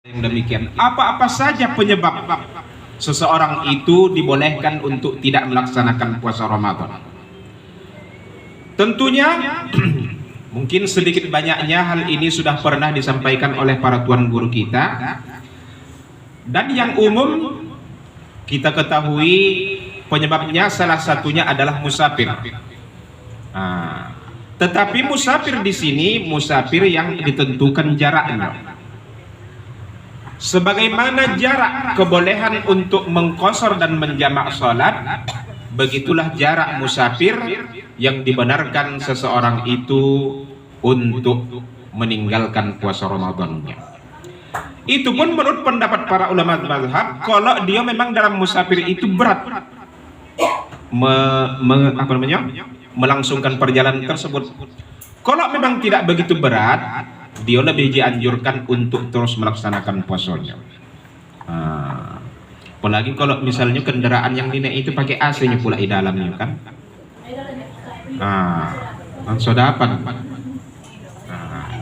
Yang demikian, apa-apa saja penyebab seseorang itu dibolehkan untuk tidak melaksanakan puasa Ramadan. Tentunya mungkin sedikit banyaknya hal ini sudah pernah disampaikan oleh para tuan guru kita, dan yang umum kita ketahui penyebabnya salah satunya adalah musafir. Tetapi musafir di sini musafir yang ditentukan jaraknya. Sebagaimana jarak kebolehan untuk mengqashar dan menjamak salat, begitulah jarak musafir yang dibenarkan seseorang itu untuk meninggalkan puasa Ramadannya. Itu pun menurut pendapat para ulama mazhab, kalau dia memang dalam musafir itu berat melangsungkan perjalanan tersebut. Kalau memang tidak begitu berat, dia lebih dianjurkan untuk terus melaksanakan puasanya. Apalagi kalau misalnya kendaraan yang dinaik itu pakai AC-nya pula di dalamnya kan. Sodapan.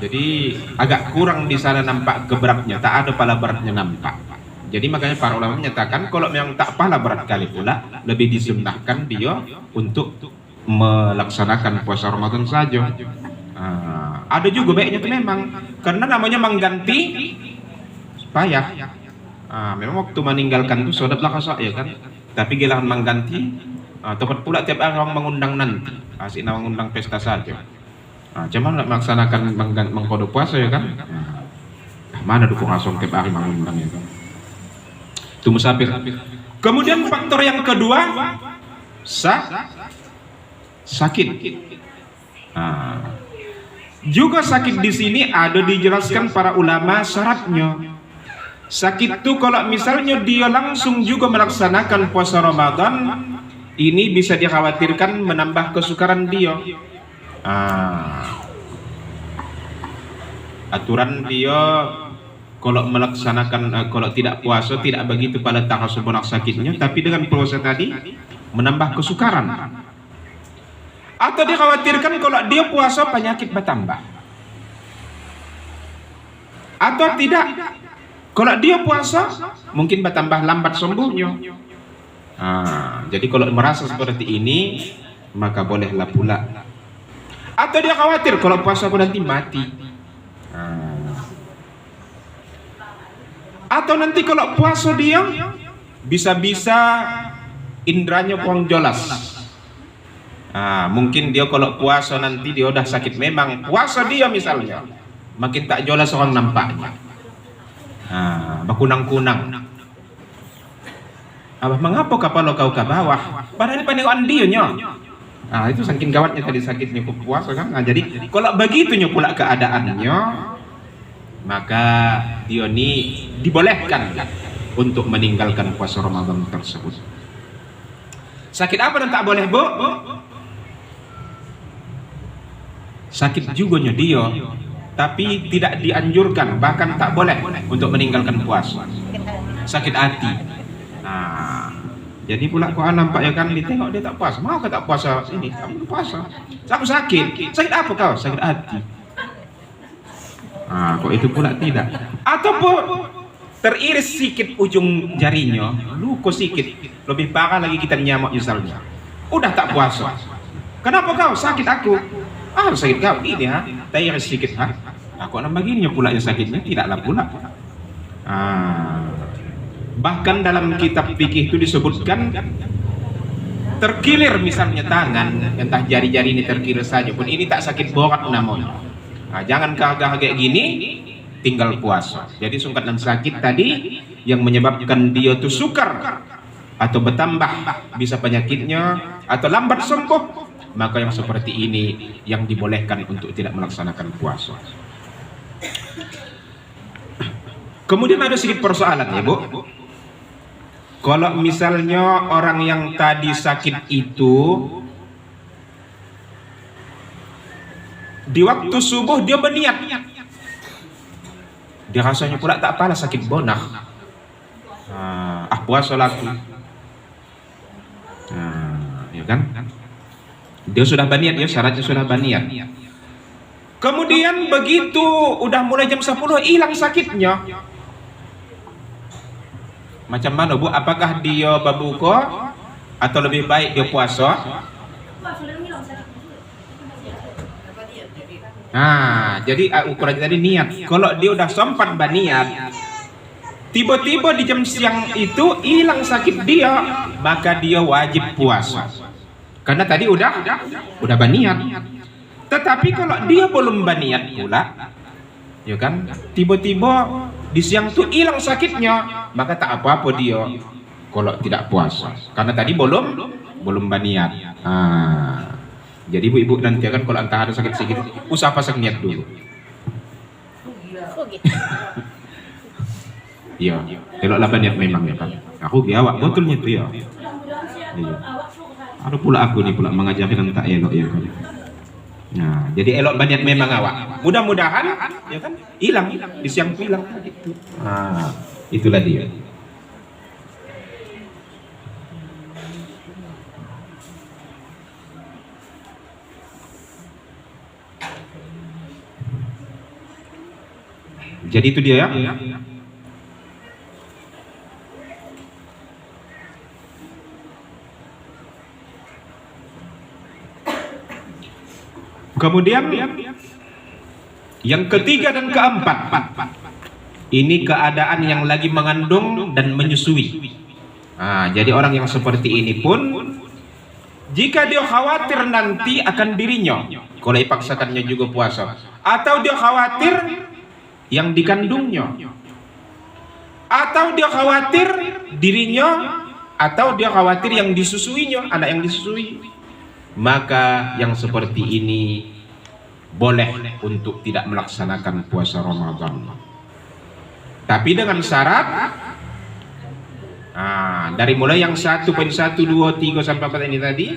Jadi agak kurang di sana nampak keberatnya, tak ada pala beratnya nampak. Jadi makanya para ulama menyatakan kalau memang tak pala berat kali pula, lebih disunnahkan dia untuk melaksanakan puasa Ramadan saja. Ada juga baiknya itu memang, karena namanya mengganti payah. Memang waktu meninggalkan itu sodap lah kasak ya kan, tapi gilahan mengganti tepat pula tiap orang mengundang nanti, asik mengundang pesta saja. Cuman nak melaksanakan mengkodok puasa ya kan, mana dukung asong tiap hari mengundang itu. Itu musafir. Kemudian faktor yang kedua, sakit. Juga sakit di sini ada dijelaskan para ulama syaratnya. Sakit itu kalau misalnya dia langsung juga melaksanakan puasa Ramadan, ini bisa dikhawatirkan menambah kesukaran dia. Aturan dia kalau melaksanakan kalau tidak puasa tidak begitu pada sebenar sakitnya, tapi dengan puasa tadi menambah kesukaran. Atau dikhawatirkan kalau dia puasa penyakit bertambah. Atau tidak, kalau dia puasa mungkin bertambah lambat sembuhnya. Jadi kalau merasa seperti ini, maka bolehlah pula. Atau dia khawatir kalau puasa aku nanti mati. Atau nanti kalau puasa dia bisa-bisa indranya kurang jelas. Mungkin dia kalau puasa nanti dia udah sakit, memang puasa dia misalnya makin tak jelas orang nampaknya, berkunang-kunang. Mengapa kapal kau ke bawah? Padahal pandangan dia nya. Itu saking gawatnya tadi sakitnya puasa kan. Jadi kalau begitunya pula keadaannya, maka dia ini dibolehkan untuk meninggalkan puasa Ramadan tersebut. Sakit apa dan tak boleh, Bu? Sakit juga dia, tapi tidak dianjurkan, bahkan tak boleh untuk meninggalkan puasa. Sakit hati. Jadi pula kau nampak ya kan, ditengok dia tak puasa, mau kau tak puasa ini, kamu puasa. Aku sakit apa kau? Sakit hati. Kok itu pula tidak. Ataupun teriris sikit ujung jarinya, luka sikit, lebih parah lagi kita nyamuk misalnya. Udah tak puasa. Kenapa kau? Sakit aku. Sakit kau ini teriris sikit kok nambah gini pula yang sakitnya, tidaklah pula. Bahkan dalam kitab fikih itu disebutkan terkilir misalnya tangan, entah jari-jari ini terkilir saja pun ini tak sakit borat namanya. Jangan kagak kayak gini tinggal puasa. Jadi sungkatan sakit tadi yang menyebabkan dia tuh sukar atau bertambah bisa penyakitnya atau lambat sembuh, maka yang seperti ini yang dibolehkan untuk tidak melaksanakan puasa. Kemudian ada sedikit persoalan ya, Bu. Kalau misalnya orang yang tadi sakit itu di waktu subuh dia berniat, dia rasanya pula tak apalah sakit bonak, puasa laku, ya kan? Dia sudah berniat ya, syaratnya sudah berniat. Kemudian begitu udah mulai jam 10 hilang sakitnya, Macam mana Bu? Apakah dia berbuka atau lebih baik dia puasa? Nah, jadi ukuran tadi niat. Kalau dia udah sempat berniat, tiba-tiba di jam siang itu hilang sakit dia, maka dia wajib puasa. Karena tadi udah berniat. Tetapi kalau dia belum berniat pula, ya kan? Tiba-tiba di siang tuh hilang sakitnya, maka tak apa-apa dia kalau tidak puasa. Karena tadi belum berniat. Jadi ibu-ibu nanti kan kalau entah ada sakit sedikit, usah pasang niat dulu. Iya, eloklah berniat memang ya kan. Aku biawak betulnya itu ya. Iya. Ada pula aku nih pula mengajarkan tak elok ya kan. Nah, jadi elok berniat memang awak. Mudah-mudahan ya kan hilang di siang hilang gitu. Itulah dia. Jadi itu dia ya. Kemudian yang ketiga dan keempat, ini keadaan yang lagi mengandung dan menyusui. Jadi orang yang seperti ini pun, jika dia khawatir nanti akan dirinya, kalau dipaksakannya juga puasa, atau dia khawatir yang dikandungnya, atau dia khawatir dirinya, atau dia khawatir yang disusuinya, anak yang disusui, maka yang seperti ini boleh untuk tidak melaksanakan puasa Ramadan. Tapi dengan syarat, dari mulai yang 1.1, 2, 3 sampai 4 ini tadi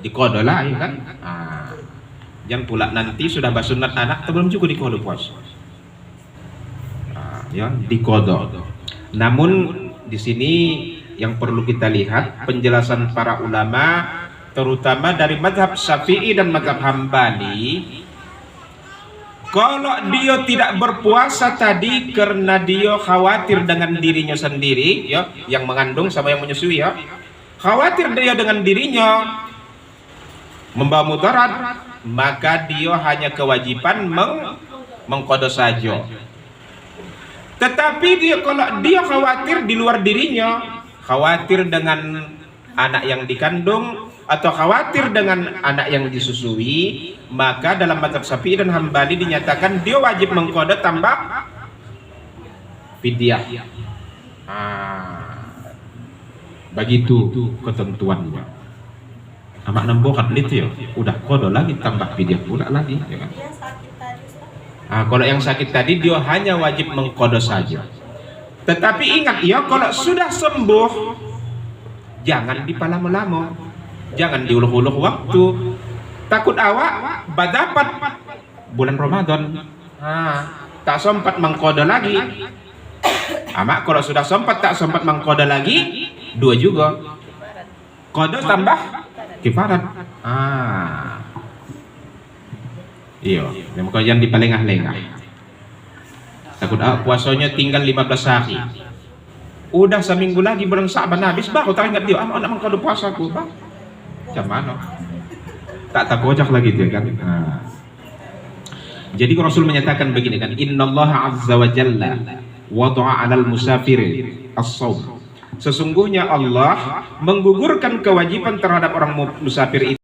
dikodo lah ya kan. Jangan pula nanti sudah basunat anak belum juga dikodo puasa. Ya, dikodo. Namun di sini yang perlu kita lihat penjelasan para ulama, terutama dari mazhab Syafi'i dan mazhab Hambali. Kalau dia tidak berpuasa tadi karena dia khawatir dengan dirinya sendiri, ya, yang mengandung sama yang menyusui, ya, khawatir dia dengan dirinya membawa mudarat, maka dia hanya kewajiban mengqada saja. Tetapi kalau dia khawatir di luar dirinya, khawatir dengan anak yang dikandung atau khawatir dengan anak yang disusui, maka dalam mazhab Syafi'i dan Hambali dinyatakan dia wajib mengqada tambah fidyah. Begitu ketentuannya. Amak nembokat itu ya, udah qada lagi tambah fidyah pula lagi, ya kan? Kalau yang sakit tadi dia hanya wajib mengqada saja. Tetapi ingat ya, kalau sudah sembuh jangan dipalamo-lamo. Jangan diuluh-uluh waktu. Takut awak badapat bulan Ramadan. Tak sempat mengqada lagi. Mak kalau sudah sempat tak sempat mengqada lagi, dua juga. Qada tambah kifarat. Iya, jangan dipalengah-lengah. Takut puasanya tinggal 15 hari. Udah seminggu lagi bulan Sa'ban habis, baru tak ingat dia, nak mengqada puasaku, bang. Macam mana? Tak kocak lagi dia kan. Jadi Rasul menyatakan begini kan, innallaha azza wa jalla wada'a 'alal musafir as-shaum. Sesungguhnya Allah menggugurkan kewajiban terhadap orang musafir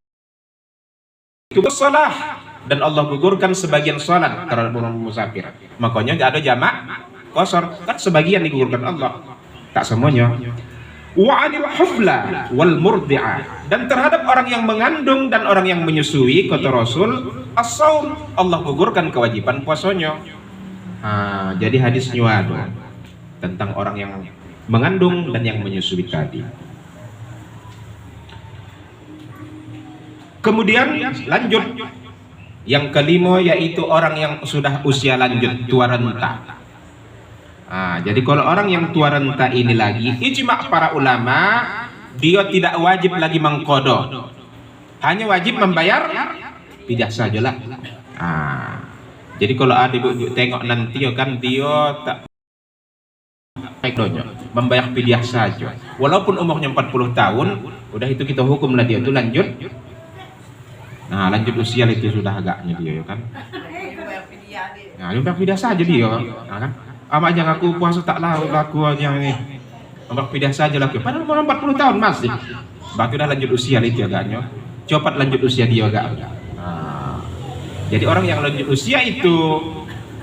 itu salah, dan Allah gugurkan sebagian salat terhadap orang musafir. Makanya ada jamak qasar, kan sebagian digugurkan Allah, tak semuanya. Wa 'anil hufla wal murdi'ah, dan terhadap orang yang mengandung dan orang yang menyusui, kata Rasul, as-shaum, Allah gugurkan kewajiban puasanya. Jadi hadisnya ada tentang orang yang mengandung dan yang menyusui tadi. Kemudian lanjut yang kelima, yaitu orang yang sudah usia lanjut, tua renta. Jadi kalau orang yang tua renta ini lagi, ijma' para ulama, dia tidak wajib lagi mengqada, hanya wajib membayar fidyah sajalah. Jadi kalau ada ibu tengok nanti kan dia tak donya, membayar fidyah saja. Walaupun umurnya 40 tahun, udah itu kita hukumlah dia itu lanjut. Nah, lanjut usia itu sudah agaknya dia ya kan. Nah, membayar fidyah saja dia. Nah, kan. Ama aja aku puasa tak laku aja ini. Membayar fidyah saja laku. Padahal umur 40 tahun masih. Berarti udah lanjut usia itu agaknya. Cepat lanjut usia dia agak. Nah, jadi orang yang lanjut usia itu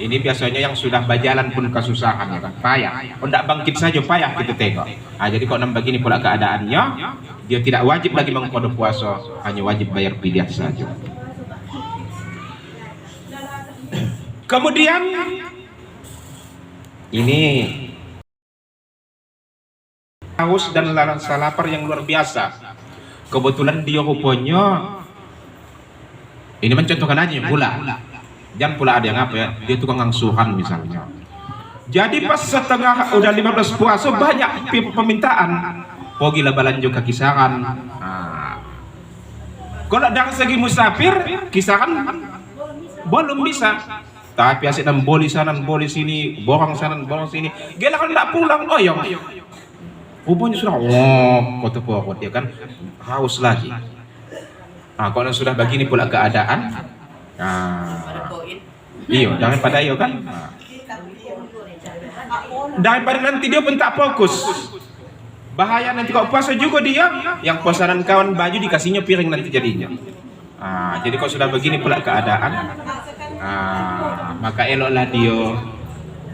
ini biasanya yang sudah berjalan pun kesusahan ya kan, payah. Hendak bangkit saja payah kita tengok. Nah, jadi kok nambah begini pula keadaannya, dia tidak wajib lagi mengqada puasa, hanya wajib bayar fidyah saja. Kemudian ini haus dan rasa lapar yang luar biasa. Kebetulan dia rupanya ini mencontohkan aja pula. Jangan pula ada yang apa ya, dia tukang ngangsuhan misalnya. Jadi pas setengah udah 15 puasa banyak permintaan. Pogi lah balanjo ke kisaran. Nah. Kalau dari segi musafir, kisaran belum bisa. Tapi asyik dan boli sana, boli sini, borong sana, borong sini. Gila kan tidak pulang, oyong. Rupanya sudah, kotor-kotor dia kan haus lagi. Nah, kalau sudah begini pula keadaan, iya, daripada iyo kan, daripada nanti dia pun tak fokus. Bahaya nanti kalau puasa juga dia, yang pesanan kawan baju dikasihnya piring nanti jadinya. Jadi kalau sudah begini pula keadaan, maka eloklah dia,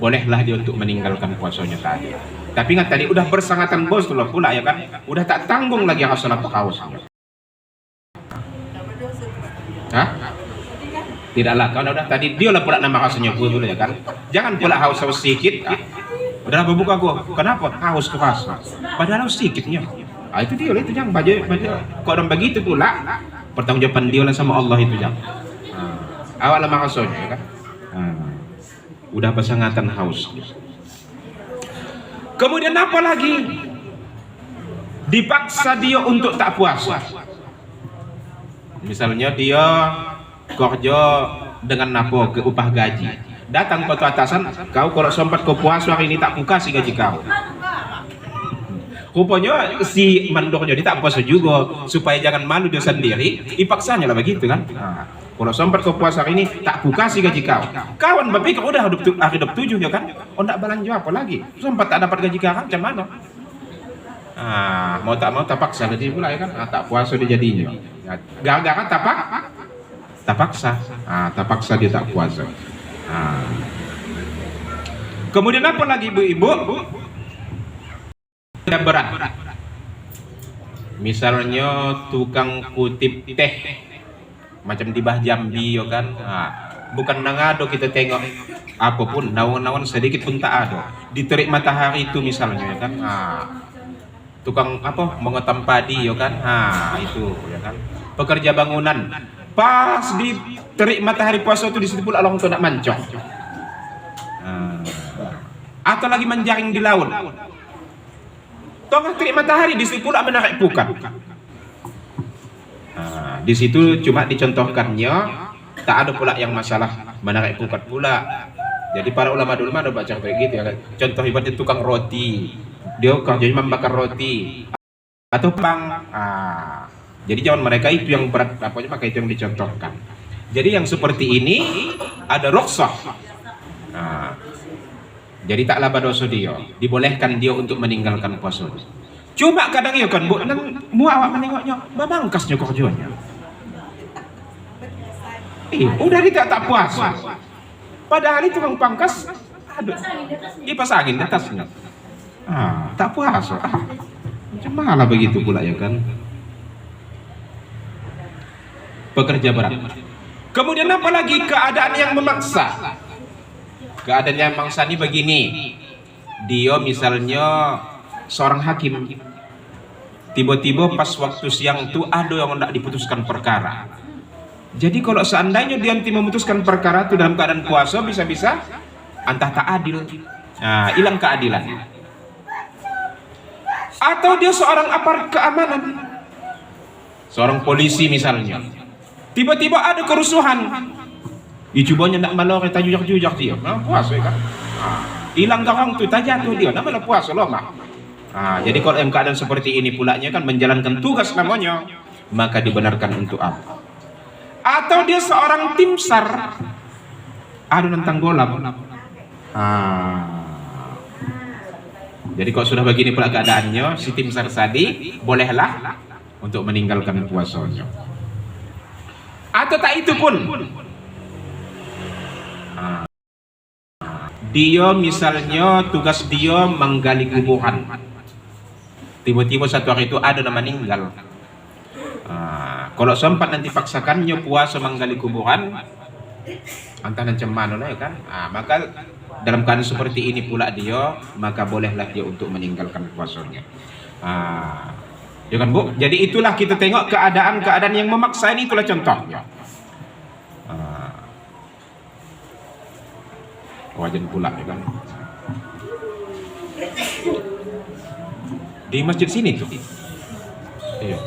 bolehlah dia untuk meninggalkan puasanya tadi. Tapi ingat tadi udah bersangatan bos tuh pula ya kan, udah tak tanggung lagi haus lapar hausnya. Tidaklah, kalau udah tadi dia lah pula nama hausnya dulu ya kan. Jangan pula haus sedikit. Udah berbuka gua, kenapa haus keras? Padahal haus sedikitnya. Itu dia, itu jangan baju. Kok orang begitu pula, pertanggungjawaban dia lah sama Allah itu jangan. Awal nama hausnya ya kan. Udah bersangatan haus. Kemudian apa lagi? Dipaksa dia untuk tak puasa. Misalnya dia kerja dengan napo ke upah gaji, datang ke atasan, kau kalau sempat kau puasa hari ini tak buka si gaji kau. Rupanya si mandornya dia tak puasa juga supaya jangan malu dia sendiri, dipaksanya lah begitu kan. Kalau sempat kau puasa hari ini tak buka si gaji kau. Kawan berpikir udah hidup 7 ya kan, ndak belanja apa lagi, sempat tak dapat gaji kau macam mana. Mau tak mau terpaksa jadi pula ya kan, tak puasa dia jadinya. Gara-gara terpaksa dia tak puasa. Kemudian apa lagi ibu-ibu? Berat. Misalnya tukang kutip teh macam di Bah Jambi ya kan. Bukan nangado kita tengok apapun, nawan-nawan sedikit pun tak ada. Diterik matahari itu misalnya ya kan. Tukang apa mengetam padi ya kan. Itu ya kan. Pekerja bangunan pas diterik matahari puasa itu di situ pula Allah untuk nak mancong. Atau lagi menjaring di laut. Tengah terik matahari di situ pula menarik pukat. Di situ cuma dicontohkannya, tak ada pula yang masalah menarik pukat pula. Jadi para ulama dulu ada baca kayak gitu ya. Contoh ibaratnya tukang roti, dia kerjanya membakar roti atau pang. Jadi zaman mereka itu yang berat, apanya maka itu yang dicontohkan. Jadi yang seperti ini ada rukhsah. Jadi tak laba dosa dia, dibolehkan dia untuk meninggalkan puasa. Cuma kadang ya kan, bu, mu awak menengoknya, memangkasnya kerjanya. Udah dia tak puasa. Padahal itu bang pangkas, kipas angin di atasnya. Tak puasa. Macam mana begitu pula ya kan? Pekerja berat. Kemudian apa lagi keadaan yang memaksa? Keadaan yang memaksa ini begini. Dia misalnya seorang hakim. Tiba-tiba pas waktu siang itu ada yang hendak diputuskan perkara. Jadi kalau seandainya dia nanti memutuskan perkara itu dalam keadaan puasa, bisa-bisa entah tak adil. Hilang keadilan. Atau dia seorang aparat keamanan. Seorang polisi misalnya. Tiba-tiba ada kerusuhan. Icubanya nak malah kita jujak-jujak dia. Puasa kan? hilang gawang tuh jatuh dia, namanya puasa loh mak. Jadi kalau yang keadaan seperti ini pulanya kan menjalankan tugas namanya, maka dibenarkan untuk apa? Atau dia seorang tim SAR, adu tentang golap. Jadi kalau sudah begini pula keadaannya, si tim SAR tadi bolehlah untuk meninggalkan puasanya. Atau tak itu pun, dia misalnya tugas dia menggali kuburan. Tiba-tiba satu hari itu ada nama meninggal. Kalau sempat nanti paksakannya puasa menggali kuburan, antara cemano lah ya kan. Maka dalam keadaan seperti ini pula dia, maka bolehlah dia untuk meninggalkan puasanya. Ya kan Bu? Jadi itulah kita tengok keadaan-keadaan yang memaksa ini, itulah contohnya. Wajan pula ya kan. Di masjid sini tuh. Iya.